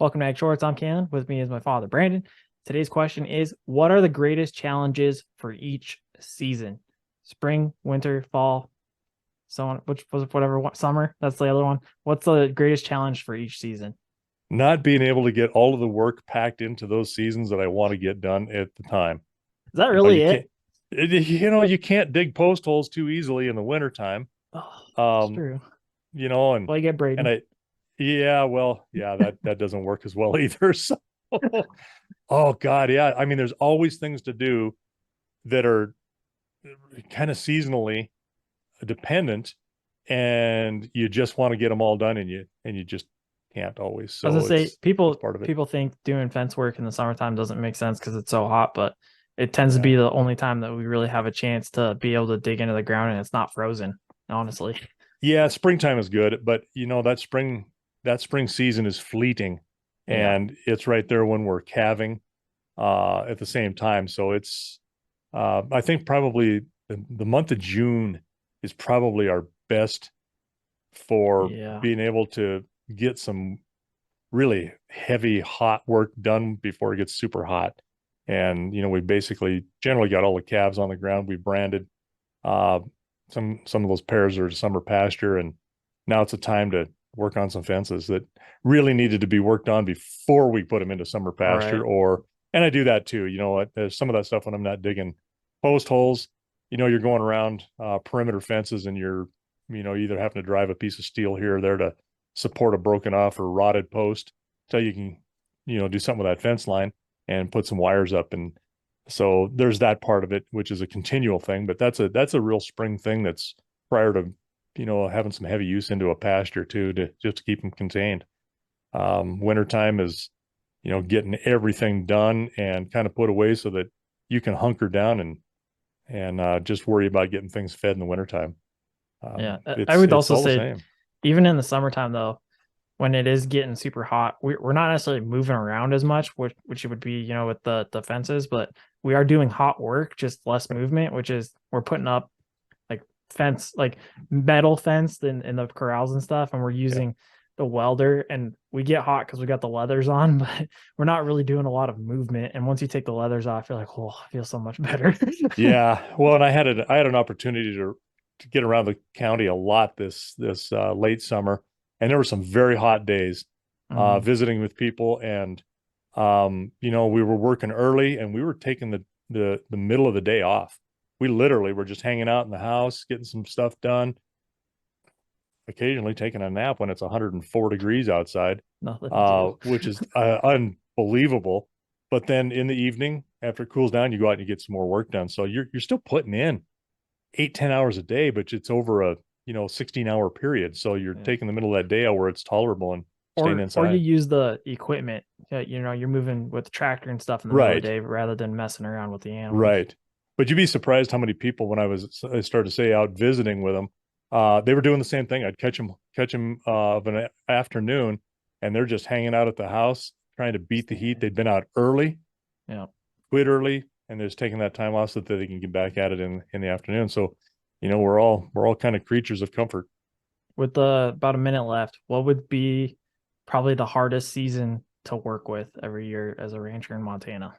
Welcome to Ag Shorts. I'm Calen. With me is my father, Brandon. Today's question is, what are the greatest challenges for each season? Spring, winter, fall, so on, which was whatever, summer. That's the other one. What's the greatest challenge for each season? Not being able to get all of the work packed into those seasons that I want to get done at the time. Is that You know, really you it? can't, you can't dig post holes too easily in the wintertime. Oh, it's Um, true. you know, and Well, you get and Braden. I, yeah, well, yeah, that doesn't work as well either. So, oh God, yeah. I mean, there's always things to do that are kind of seasonally dependent, and you just want to get them all done, and you just can't always. I was gonna So say it's people part of it. people think doing fence work in the summertime doesn't make sense because it's so hot, but it tends to Yeah. be the only time that we really have a chance to be able to dig into the ground and it's not frozen, honestly. Yeah, springtime is good, but that spring season is fleeting, Yeah. and it's right there when we're calving at the same time. So it's I think probably the month of June is probably our best for Yeah. being able to get some really heavy hot work done before it gets super hot. And we basically generally got all the calves on the ground. We branded uh, some of those pairs are summer pasture, and now it's a time to work on some fences that really needed to be worked on before we put them into summer Right. pasture. And I do that too. There's some of that stuff when I'm not digging post holes. You're going around perimeter fences, and you're either having to drive a piece of steel here or there to support a broken off or rotted post until you can do something with that fence line and put some wires up. And so there's that part of it, which is a continual thing, but that's a real spring thing that's prior to, having some heavy use into a pasture too, to just to keep them contained. Wintertime is, getting everything done and kind of put away so that you can hunker down and just worry about getting things fed in the wintertime. Yeah. I It's would it's also all the say, same. even in the summertime, though, when it is getting super hot, we're not necessarily moving around as much, which it would be, with the fences, but we are doing hot work, just less movement, which is we're putting up like fence, like metal fence in the corrals and stuff, and we're Yeah. using the welder, and we get hot because we got the leathers on, but we're not really doing a lot of movement. And once you take the leathers off, you're like, oh, I feel so much better. Yeah. Well, and I had an opportunity to get around the county a lot this late summer, and there were some very hot days Mhm. visiting with people, and we were working early, and we were taking the middle of the day off. We literally were just hanging out in the house, getting some stuff done, occasionally taking a nap when it's 104 degrees outside, Nothing to do. which is unbelievable. But then in the evening, after it cools down, you go out and you get some more work done. So you're still putting in 8-10 hours a day, but it's over a 16-hour period. So you're Yeah. taking the middle of that day out where it's tolerable and staying Or you inside. use the equipment. You're moving with the tractor and stuff in the middle of the Right, day rather than messing around with the animals. right. But you'd be surprised how many people, when I started to say out visiting with them, they were doing the same thing. I'd catch them of an afternoon, and they're just hanging out at the house trying to beat the heat. They'd been out early, Yeah. quit early, and they're just taking that time off so that they can get back at it in the afternoon. So, we're all kind of creatures of comfort. With about a minute left, what would be probably the hardest season to work with every year as a rancher in Montana?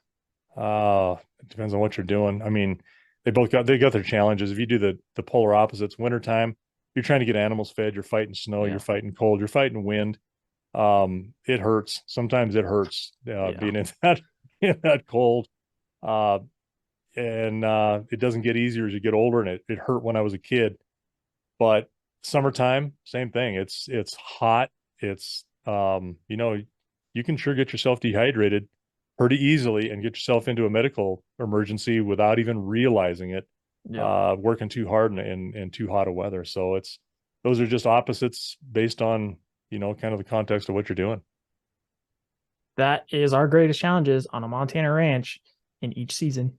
It depends on what you're doing. I mean, they got their challenges. If you do the polar opposites, wintertime, you're trying to get animals fed, you're fighting snow, you're Yeah. fighting cold, you're fighting wind. It hurts. Sometimes it hurts Yeah. being in that in that cold. Uh, and it doesn't get easier as you get older, and it hurt when I was a kid. But summertime, same thing. It's hot. It's you can sure get yourself dehydrated pretty easily and get yourself into a medical emergency without even realizing it, Yeah. working too hard in too hot of weather. So those are just opposites based on, kind of the context of what you're doing. That is our greatest challenges on a Montana ranch in each season.